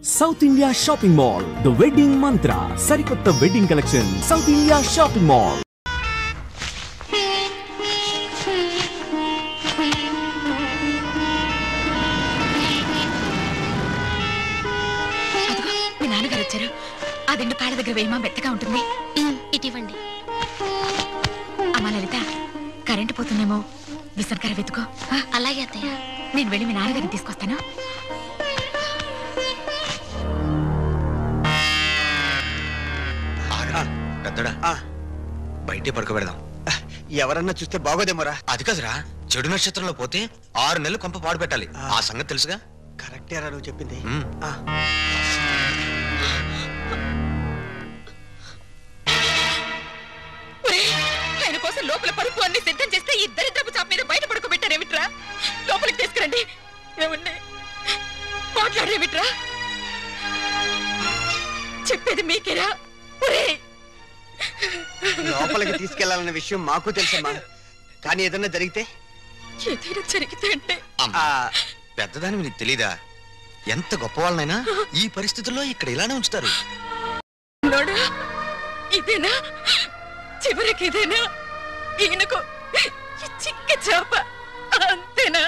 South India Shopping Mall, The Wedding Mantra, Sarikotta Wedding Collection, South India Shopping Mall. మీ నాన్నగారు వచ్చారు. ఆ దిండు కాళ్ళ దగ్గర వేయమా, మెత్తగా ఉంటుంది. ఇటివ్వండి. అమ్మా లలిత, కరెంటు పోతుందేమో, విసర్కర వెతుకో. అలాగే అత్తయ్య. నేను వెళ్ళి మీ నాన్నగారిని తీసుకొస్తాను. పెద్దడా బయటే పడుకోబెడదాం. ఎవరన్నా చూస్తే బాగోదేమోరా. అది కదరా, చెడు నక్షత్రంలో పోతే 6 నెలలు కొంప పాడు పెట్టాలి. ఆ సంగతి తెలుసుగా. కరెక్టేరా నువ్వు చెప్పింది. ఆయన కోసం లోపల పరుపు అన్ని సిద్ధం చేస్తే ఈ దరిద్రపు చాప మీద బయట పడుకోబెట్టారేమిట్రా? లోపలికి తీసుకురండి. ఏమన్నా మాట్లాడేమిట్రా? చెప్పేది మీకేరా? లోపలికి తీసుకెళ్లాలన్న విషయం మాకు తెలుసమ్మా, కానీ ఏదన్నా జరిగితే అంటే పెద్దదాని నీకు తెలీదా? ఎంత గొప్ప వాళ్ళనైనా ఈ పరిస్థితుల్లో ఇక్కడ ఇలానే ఉంచుతారు. ఇదేనా చివరికి? ఇదేనా ఈయనకు చిక్క చాప? అంతేనా?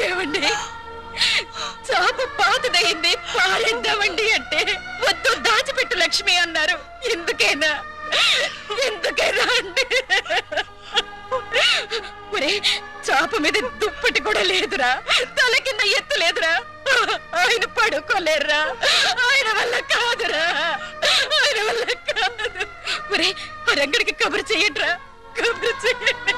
ఏమండి, చాప పాతదయింది, పారేద్దామండి అంటే వద్దు, దాచిపెట్టు లక్ష్మి అన్నారు. ఎందుకైనా అండి? చాప మీద దుప్పటి కూడా లేదురా, తల కింద ఎత్తు లేదురా. ఆయన పడుకోలేరురా, ఆయన వల్ల కాదురా, ఆయన వల్ల కాదు. ఒరే, ఆ రంగడికి కబురు చెయ్యండిరా, కబురు చెయ్యండి.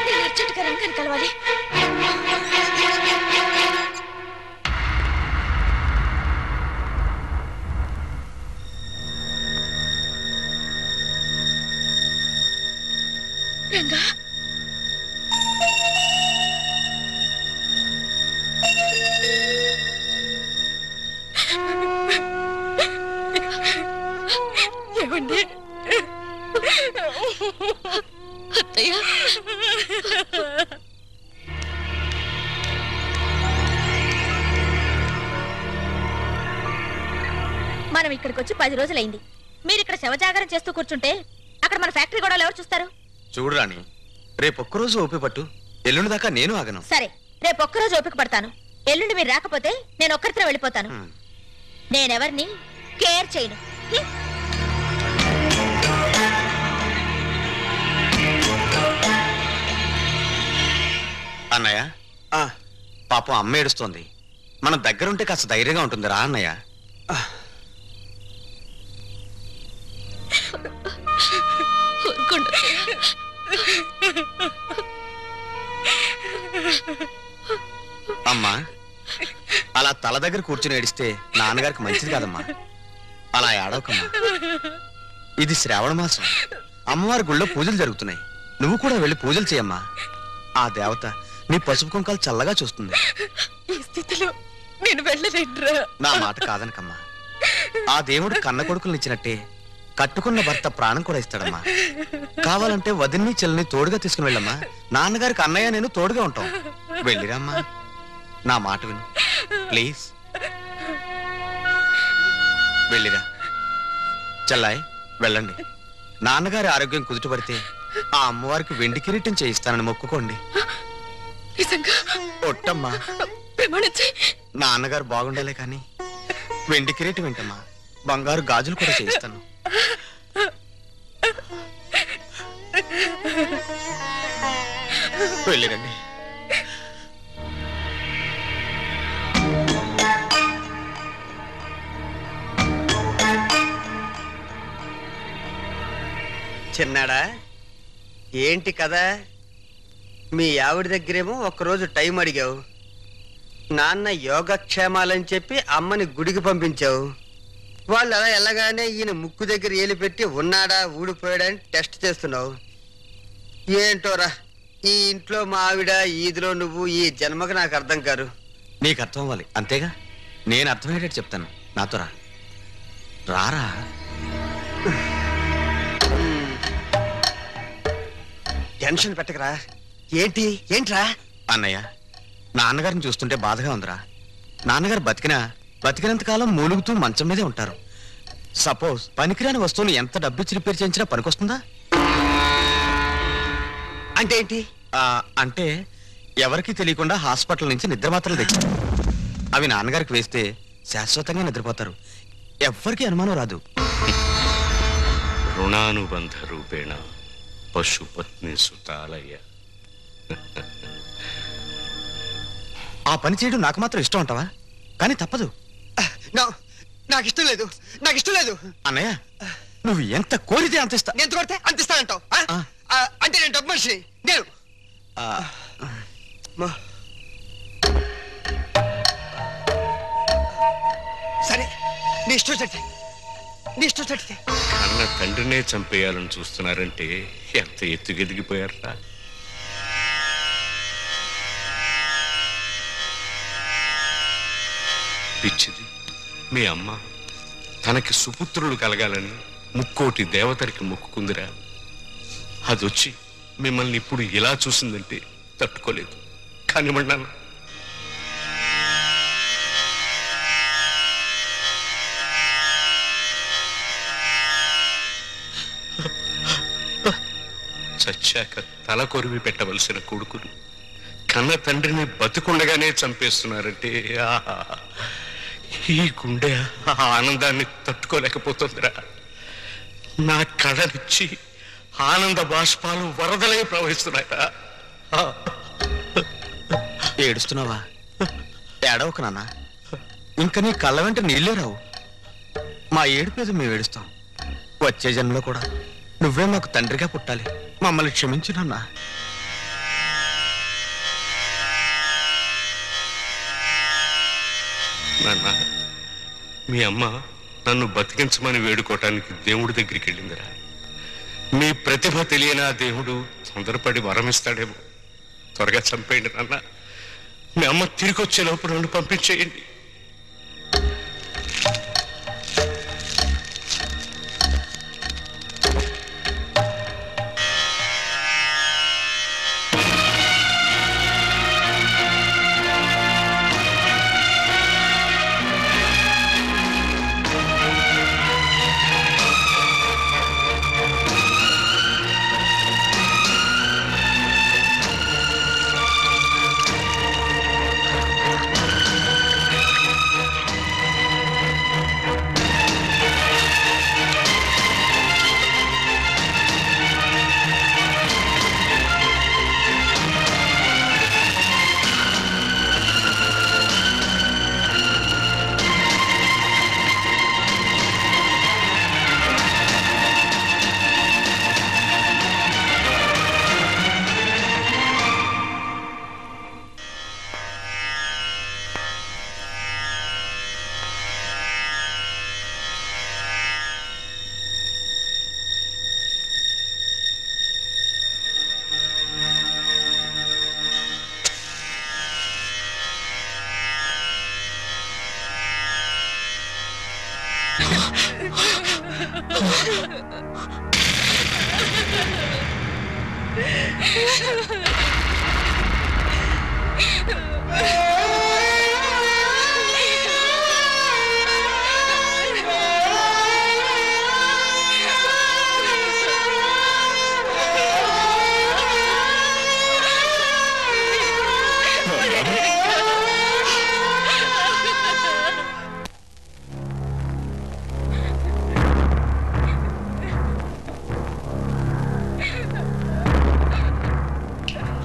నేను అర్జెంటుగా రంగాన్ని కలవాలి. రంగా, ఏమండి? అత్తయ్య, మనం ఇక్కడికి వచ్చి 10 రోజులైంది. మీరు ఇక్కడ శవజాగరం చేస్తూ కూర్చుంటే అక్కడ మన ఫ్యాక్టరీ కూడా ఎవరు చూస్తారు? చూడు రాణి, రేపొక్కరోజు ఓపిక పట్టు, ఎల్లుండి దాకా నేను ఆగను. సరే, రేపు ఒక్కరోజు ఓపిక పడతాను. ఎల్లుండి మీరు రాకపోతే నేను ఒక్కరితో వెళ్ళిపోతాను. నేనెవరిని కేర్ చేయను. అన్నయ్య, పాపం అమ్మ ఏడుస్తోంది. మనం దగ్గరుంటే కాస్త ధైర్యంగా ఉంటుంది రా అన్నయ్య. అమ్మా, అలా తల దగ్గర కూర్చుని ఏడిస్తే నాన్నగారికి మంచిది కాదమ్మా. అలా ఏడవకమ్మా. ఇది శ్రావణ మాసం, అమ్మవారి గుళ్ళో పూజలు జరుగుతున్నాయి. నువ్వు కూడా వెళ్ళి పూజలు చేయమ్మా. ఆ దేవత నీ పసుపు కుంకాలు చల్లగా చూస్తుంది. ఈ స్థితిలో నేను వెళ్ళలేనురా. నా మాట కాదనకమ్మా. ఆ దేవుడు కన్న కొడుకులను ఇచ్చినట్టే కట్టుకున్న భర్త ప్రాణం కూడా ఇస్తాడమ్మా. కావాలంటే వదిన్ని చెల్లిని తోడుగా తీసుకుని వెళ్ళమ్మా. నాన్నగారికి అన్నయ్య నేను తోడుగా ఉంటాం. వెళ్ళిరమ్మా, నా మాట విను ప్లీజ్. వెళ్ళిరా చెల్లాయ్, వెళ్ళండి. నాన్నగారి ఆరోగ్యం కుదుటపడితే ఆ అమ్మవారికి వెండి కిరీటం చేయిస్తానని మొక్కుకోండి. ఒట్టమ్మా, నాన్నగారు బాగుండాలే కానీ వెండి కిరీటం ఏంటమ్మా, బంగారు గాజులు కూడా చేయిస్తాను. వెళ్ళిరండి. చిన్నాడా, ఏంటి కదా? మీ ఆవిడ దగ్గరేమో ఒక్కరోజు టైం అడిగావు, నాన్న యోగక్షేమాలని చెప్పి అమ్మని గుడికి పంపించావు. వాళ్ళు అలా వెళ్ళగానే ఈయన ముక్కు దగ్గర ఏలి పెట్టి ఉన్నాడా ఊడిపోయాడని టెస్ట్ చేస్తున్నావు. ఏంటోరా, ఈ ఇంట్లో మా ఆవిడ, ఈదిలో నువ్వు, ఈ జన్మకు నాకు అర్థం కారు. నీకు అర్థం అవ్వాలి అంతేగా. నేను అర్థమయ్యేటట్టు చెప్తాను, నాతో రా. రారా. టెన్షన్ పెట్టకరా. ఏంట్రా? అన్నయ్య, నాన్నగారిని చూస్తుంటే బాధగా ఉందిరా. నాన్నగారు బతికినంత కాలం మూలుగుతూ మంచం మీదే ఉంటారు. సపోజ్ పనికిరాని వస్తువుని ఎంత డబ్బిచ్చి రిపేర్ చేయించినా పనికొస్తుందా? అంటే ఏంటి? అంటే ఎవరికి తెలియకుండా హాస్పిటల్ నుంచి నిద్ర మాత్రలు తెచ్చారు. అవి నాన్నగారికి వేస్తే శాశ్వతంగా నిద్రపోతారు. ఎవ్వరికి అనుమానం రాదు. రుణానుబంధ రూపేణ పశుపత్ని సుతాలయ్య. ఆ పని చేయడం నాకు మాత్రం ఇష్టం అంటావా? కానీ తప్పదు. నాకు ఇష్టం లేదు. అన్నయ్య, నువ్వు ఎంత కోరితే అంత ఇస్తా. ఎంత కొడితే అంత ఇస్తానంటావు? అంటే నేను డబ్బు మనిషి. నేను సరే, నీ ఇష్టం చెట్టే. కన్న తండ్రినే చంపేయాలని చూస్తున్నారంటే ఎంత ఎత్తుకెదిగిపోయారా? పిచ్చిది, మీ అమ్మ తనకి సుపుత్రులు కలగాలని ముక్కోటి దేవతలకి మొక్కుకుందిరా. అదొచ్చి మిమ్మల్ని ఇప్పుడు ఇలా చూసిందంటే తట్టుకోలేదు. కానివ్వండి అన్న. చచ్చాక తల కొరివి పెట్టవలసిన కొడుకులు కన్న తండ్రిని బతికుండగానే చంపేస్తున్నారంటే ఈ గుండె ఆనందాన్ని తట్టుకోలేకపోతుందిరా. నా కళ్ళనిచ్చి ఆనంద బాష్పాలు వరదలై ప్రవహిస్తున్నాయా? ఏడుస్తున్నావా? ఏడవకు నాన్న. ఇంక నీ కళ్ళ వెంట నీళ్ళే రావు. మా ఏడుపేది మేము ఏడుస్తాం. వచ్చే జన్మలో కూడా నువ్వే మాకు తండ్రిగా పుట్టాలి. మమ్మల్ని క్షమించు నాన్న. నాన్న, మీ అమ్మ నన్ను బతికించమని వేడుకోవటానికి దేవుడి దగ్గరికి వెళ్ళిందిరా. మీ ప్రతిభ తెలియని ఆ దేవుడు తొందరపడి వరమిస్తాడేమో. త్వరగా చంపేయండి నాన్న. మీ అమ్మ తిరిగి వచ్చే లోపు నన్ను పంపించేయండి.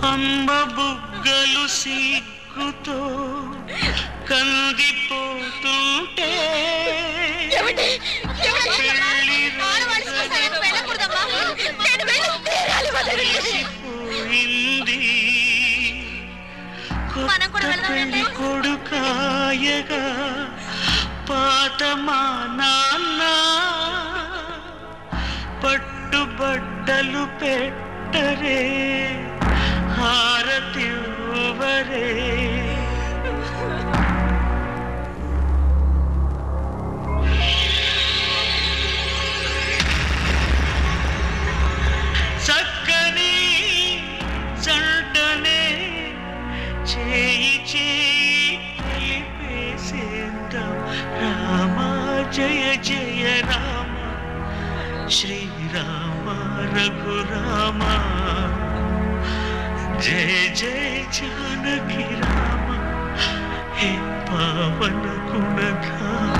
అమ్మ బుగ్గలు సిగ్గుతో కందిపోతుంటే పోయింది పెళ్లి కొడుకాయగా పాత మా నాన్న పట్టుబట్టలు పెట్టరే హారతివ్వరే చక్కని జయ రామ శ్రీరామ రఘురామ జయ జయ జానకి రామ హే పావన గుణధామ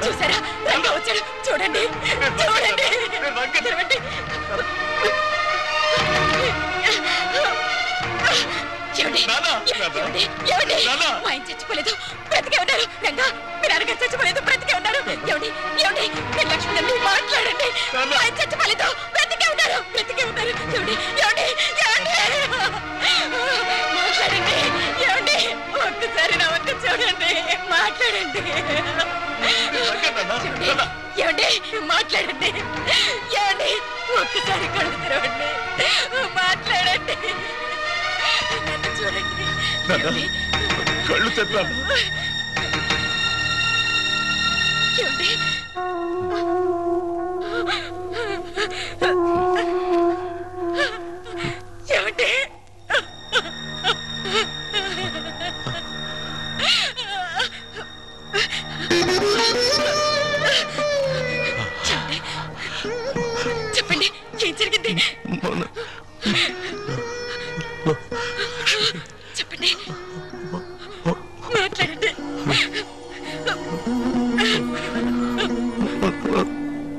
చూసారా రంగా వచ్చాడు చూడండి చూడండి తెరవండి. మా ఆయన చచ్చిపోలేదు బ్రతికే ఉన్నారు. రంగా మీరు అరగా చచ్చిపోలేదు బ్రతికే ఉన్నారు. ఏమండి ఏమండి మీరు లక్ష్మి మాట్లాడండి. మా ఆయన చచ్చిపోలేదు బ్రతికే ఉన్నారు బ్రతికే ఉన్నారు. ఏమండి ఏమండి ఏమండి మాట్లాడండి. ఏమండి ఒక్కసారి నా వంక చూడండి మాట్లాడండి. ఏమండి మాట్లాడండి. ఏమండి ఒక్కసారి కళ్ళు తెరవండి మాట్లాడండి. నన్ను చూడండి. కళ్ళు తెరవాలి. ఏమండి ఏమండి చెప్పండి ఏం జరిగింది చెప్పండి మాట్లాడండి.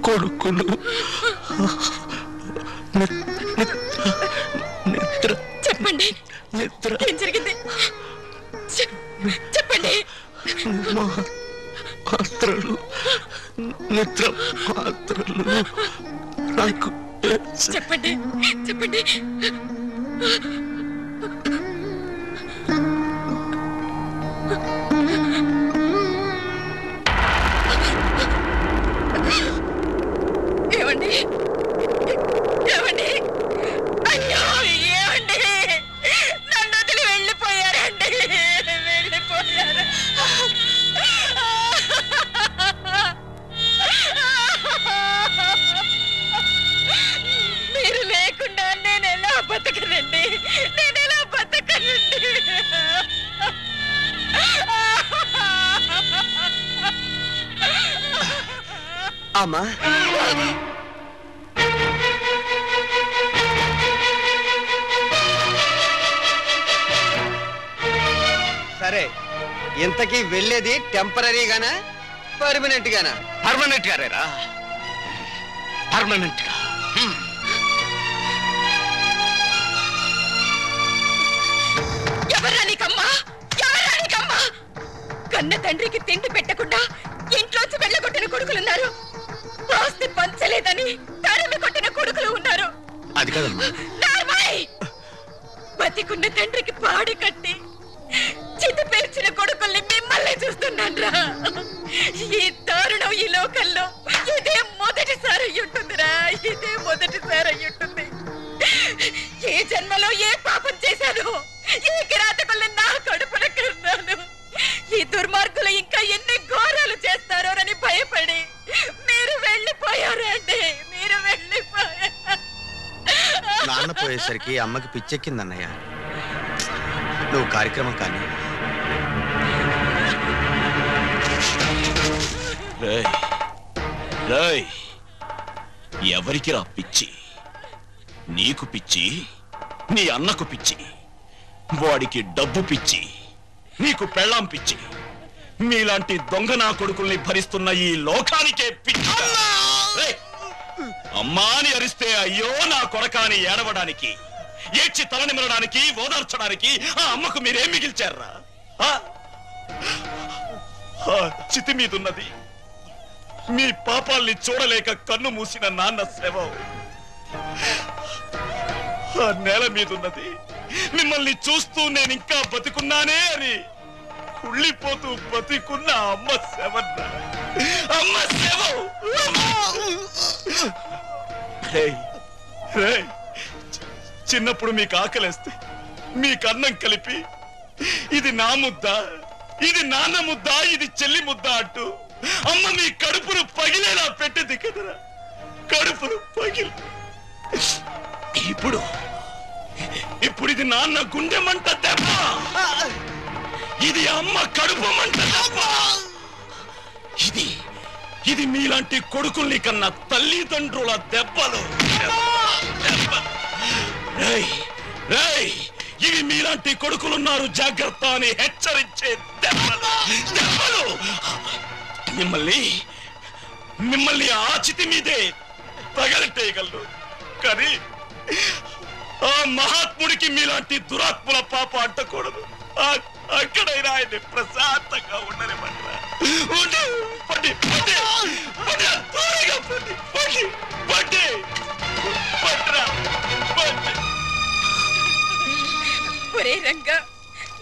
కొడుకులు నిద్ర చెప్పండి నిద్ర ఏం జరిగింది చెప్పండి. మాత్రలు నిద్ర మాత్రలు నాకు చెప్పండి చెప్పండి. ఏమండి ఏమండి అయ్యో ఏమండి నన్ను వదిలి వెళ్ళిపోయారండి వెళ్ళిపోయారు. మీరు లేకుండా నేను ఎలా బతకనండి నేను ఎలా బతకనండి. అమ్మా సరే ఇంతకీ వెళ్ళేది టెంపరీగానా పర్మనెంట్ గానా? పర్మనెంట్ గారేరా పర్మనెంట్ గా. ఎవరా నీకమ్మా ఎవరా నీకమ్మా? కన్న తండ్రికి తిండి పెట్టకుండా ఇంట్లోంచి వెళ్ళగొట్టిన కొడుకులున్నారు. ఆస్తి పంచలేదని తరిమి కొట్టిన కొడుకులు ఉన్నారు. అది కదమ్మా. నార్మల్ బతికున్న తండ్రికి పాడి కట్టి చితి పేర్చిన కొడుకుల్ని మిమ్మల్ని చూస్తున్నాన్రా. ఈ దారుణం ఈ లోకంలో ఇదే మొదటిసారి అయ్యుంటుందిరా, ఇదే మొదటిసారి అయ్యుంటుంది. ఏ జన్మలో ఏ పాపం చేశాను, ఏ కిరాతకుల్ని నా కడుపున కన్నాను. ఈ దుర్మార్గులు ఇంకా ఎన్ని ఘోరాలు చేస్తారోనని భయపడి మీరు వెళ్ళిపోయారండి, మీరు వెళ్ళిపోయారు. నాన్న పోయేసరికి అమ్మకి పిచ్చెక్కిందన్నయ్య. నువ్వు కార్యక్రమం కానీ ఎవరికి రా పిచ్చి? నీకు పిచ్చి, నీ అన్నకు పిచ్చి, వాడికి డబ్బు పిచ్చి, నీకు పెళ్ళాం పిచ్చి. మీలాంటి దొంగ నా కొడుకుల్ని భరిస్తున్న ఈ లోకానికే పిచ్చి. అమ్మా అని అరిస్తే అయ్యో నా కొడకాని ఏడవడానికి, ఏడ్చి తలనిమరడానికి, ఓదార్చడానికి ఆ అమ్మకు మీరేం మిగిల్చారా? చితి మీదున్నది మీ పాపాల్ని చూడలేక కన్ను మూసిన నాన్న శవం. ఆ నేల మీదున్నది మిమ్మల్ని చూస్తూ నేనింకా బతికున్నానే అని కుళ్ళిపోతూ బతికున్న అమ్మ శవన్న, అమ్మ శవం. చిన్నప్పుడు మీకు ఆకలేస్తే మీకు అన్నం కలిపి ఇది నా ముద్ద, ఇది నాన్న ముద్ద, ఇది చెల్లి ముద్ద అంటూ అమ్మ మీ కడుపును పగిలేలా పెట్టింది కదరా, కడుపును పగిలి. ఇప్పుడు ఇది నాన్న గుండె మంట దెబ్బ, ఇది అమ్మ కడుపు మంట దెబ్బ. ఇది మీలాంటి కొడుకుల్ని కన్నా తల్లిదండ్రుల దెబ్బలు. ఇవి మీలాంటి కొడుకులున్నారు జాగ్రత్త అని హెచ్చరించే దెబ్బలు. మిమ్మల్ని ఆ చితి మీదే తగలెట్టేయగలరు. కానీ ఆ మహాత్ముడికి మీలాంటి దురాత్ముల పాప అంటకూడదు. అక్కడైనా ఆయన్ని ప్రశాంతంగా ఉండనివ్వండి. ఒరే రంగా,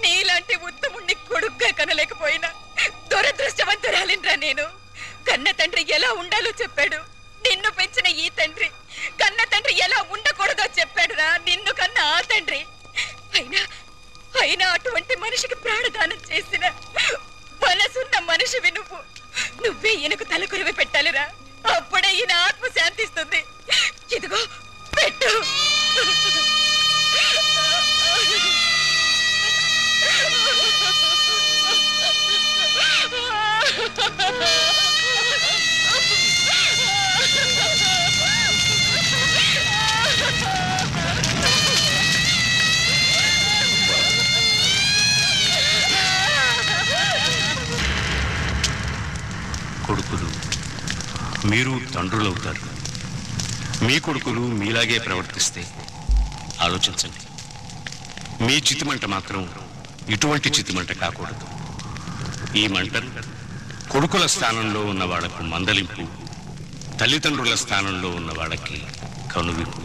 నీలాంటి ఉత్తముణ్ణి కొడుగ్గా కనలేకపోయినా దురదృష్టవంతురాలిన్రా నేను. కన్న తండ్రి ఎలా ఉండాలో చెప్పాడు, నిన్ను పెంచిన ఈ తండ్రి కన్న తండ్రి ఎలా ఉండకూడదో చెప్పాడురా, నిన్ను కన్న ఆ తండ్రి. అయినా అటువంటి మనిషికి ప్రాణదానం చేసిన మనసున్న మనిషివి నువ్వే ఈయనకు తలకొరివి పెట్టాలిరా. అప్పుడే ఈయన ఆత్మ శాంతిస్తుంది. ఇదిగో పెట్టు. కొడుకులు మీరు తండ్రులవుతారు. మీ కొడుకులు మీలాగే ప్రవర్తిస్తే ఆలోచించండి. మీ చితిమంట మాత్రం ఇటువంటి చితిమంట కాకూడదు. ఈ మంటలు కొడుకుల స్థానంలో ఉన్న వాళ్లకు మందలింపు, తల్లిదండ్రుల స్థానంలో ఉన్న వాళ్ళకి కనువిప్పు.